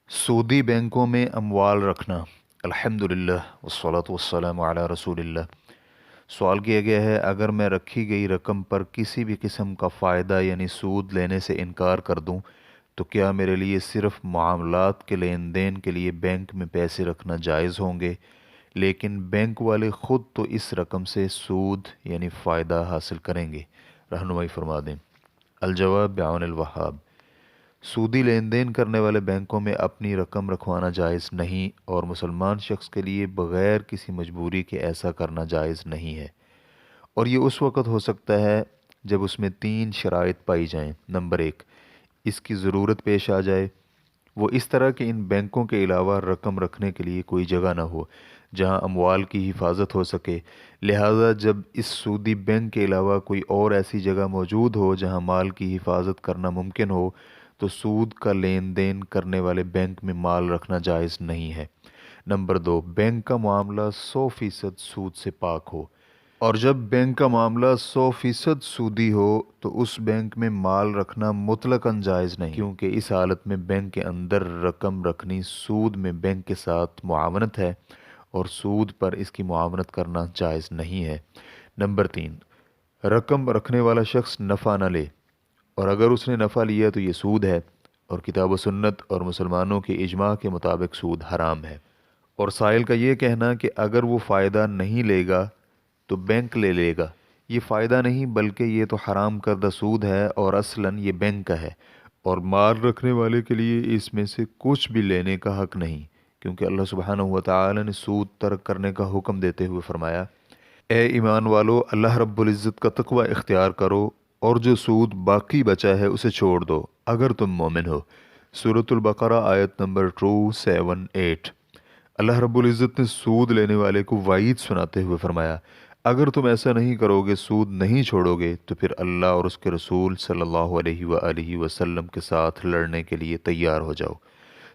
सूदी बैंकों में अमवाल रखना। अल्हम्दुलिल्लाह वस्सलातु वस्सलामु अला रसूलिल्लाह। सवाल किया गया है, अगर मैं रखी गई रकम पर किसी भी किस्म का फ़ायदा यानी सूद लेने से इनकार कर दूं, तो क्या मेरे लिए सिर्फ़ मामलात के लेन देन के लिए बैंक में पैसे रखना जायज़ होंगे, लेकिन बैंक वाले ख़ुद तो इस रकम से सूद यानी फ़ायदा हासिल करेंगे? रहनुमाई फरमा दें। अलजवाब बिआउन अल वहाब। सूदी लेन देन करने वाले बैंकों में अपनी रकम रखवाना जायज़ नहीं, और मुसलमान शख्स के लिए बग़ैर किसी मजबूरी के ऐसा करना जायज़ नहीं है। और ये उस वक़्त हो सकता है जब उसमें तीन शराइत पाई जाएं। नंबर एक, इसकी ज़रूरत पेश आ जाए। वो इस तरह के इन बैंकों के अलावा रकम रखने के लिए कोई जगह ना हो जहां अमवाल की हिफाजत हो सके। लिहाजा जब इस सूदी बैंक के अलावा कोई और ऐसी जगह मौजूद हो जहां माल की हिफाजत करना मुमकिन हो, तो सूद का लेन देन करने वाले बैंक में माल रखना जायज़ नहीं है। नंबर दो, बैंक का मामला 100% सूद से पाक हो। और जब बैंक का मामला 100% सूदी हो, तो उस बैंक में माल रखना मुतलकन जायज़ नहीं, क्योंकि इस हालत में बैंक के अंदर रकम रखनी सूद में बैंक के साथ मुआवनत है, और सूद पर इसकी मुआवनत करना जायज़ नहीं है। नंबर तीन, रकम रखने वाला शख्स नफ़ा न ले, और अगर उसने नफ़ा लिया तो ये सूद है, और किताब व सुन्नत और मुसलमानों के इजमा के मुताबिक सूद हराम है। और साइल का ये कहना कि अगर वो फ़ायदा नहीं लेगा तो बैंक ले लेगा, ये फ़ायदा नहीं बल्कि ये तो हराम करदा सूद है, और असलन ये बैंक का है, और माल रखने वाले के लिए इसमें से कुछ भी लेने का हक़ नहीं, क्योंकि अल्लाह सुब्हानहू व तआला ने सूद तर्क करने का हुक्म देते हुए फरमाया, ए ईमान वालो, अल्लाह रब्बुल इज़्ज़त का तक़वा इख्तियार करो, और जो सूद बाकी बचा है उसे छोड़ दो अगर तुम मोमिन हो। सूरतुल बकरा आयत नंबर 278। अल्लाह रब्बुल इज़्ज़त ने सूद लेने वाले को वाईद सुनाते हुए फरमाया, अगर तुम ऐसा नहीं करोगे, सूद नहीं छोड़ोगे, तो फिर अल्लाह और उसके रसूल सल्लल्लाहु अलैहि वसल्लम के साथ लड़ने के लिए तैयार हो जाओ।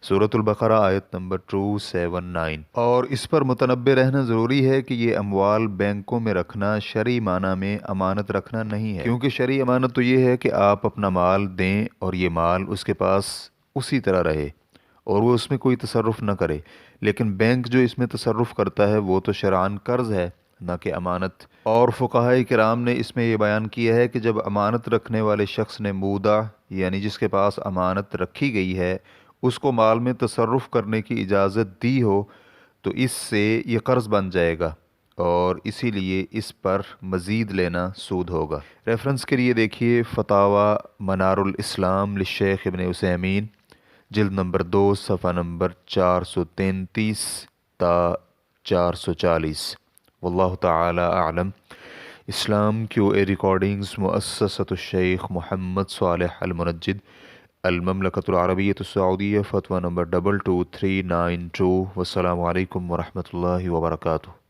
सूरतुल बकरा आयत नंबर 279। और इस पर मुतनब्बे रहना ज़रूरी है कि ये अमवाल बैंकों में रखना शरई माना में अमानत रखना नहीं है, क्योंकि शरई अमानत तो ये है कि आप अपना माल दें और ये माल उसके पास उसी तरह रहे और वो उसमें कोई तसर्रुफ़ न करे। लेकिन बैंक जो इसमें तसर्रुफ़ करता है वो तो शरअन कर्ज़ है, न कि अमानत। और फ़ुक़हाए किराम ने इसमें यह बयान किया है कि जब अमानत रखने वाले शख्स ने मूदा यानी जिसके पास अमानत रखी गई है उसको माल में तसर्रुफ़ करने की इजाज़त दी हो, तो इससे ये कर्ज़ बन जाएगा, और इसीलिए इस पर मज़ीद लेना सूद होगा। रेफरेंस के लिए देखिए फ़तावा मनारुल इस्लाम लिश्शेख़ इब्न उसैमीन, जिल्द नंबर 2 सफ़ा नंबर 433 ता 440। वल्लाहु ताला आलम। इस्लाम क्यू ए रिकॉर्डिंग्स मुअस्ससतुश शेख मोहम्मद सालेह अल मुनज्जिद, अल ममलकतुल अरबिय्यतुस सऊदिय्या, फ़तवा नंबर 22392। वस्सलामु अलैकुम वरहमतुल्लाहि वबरकातुहू।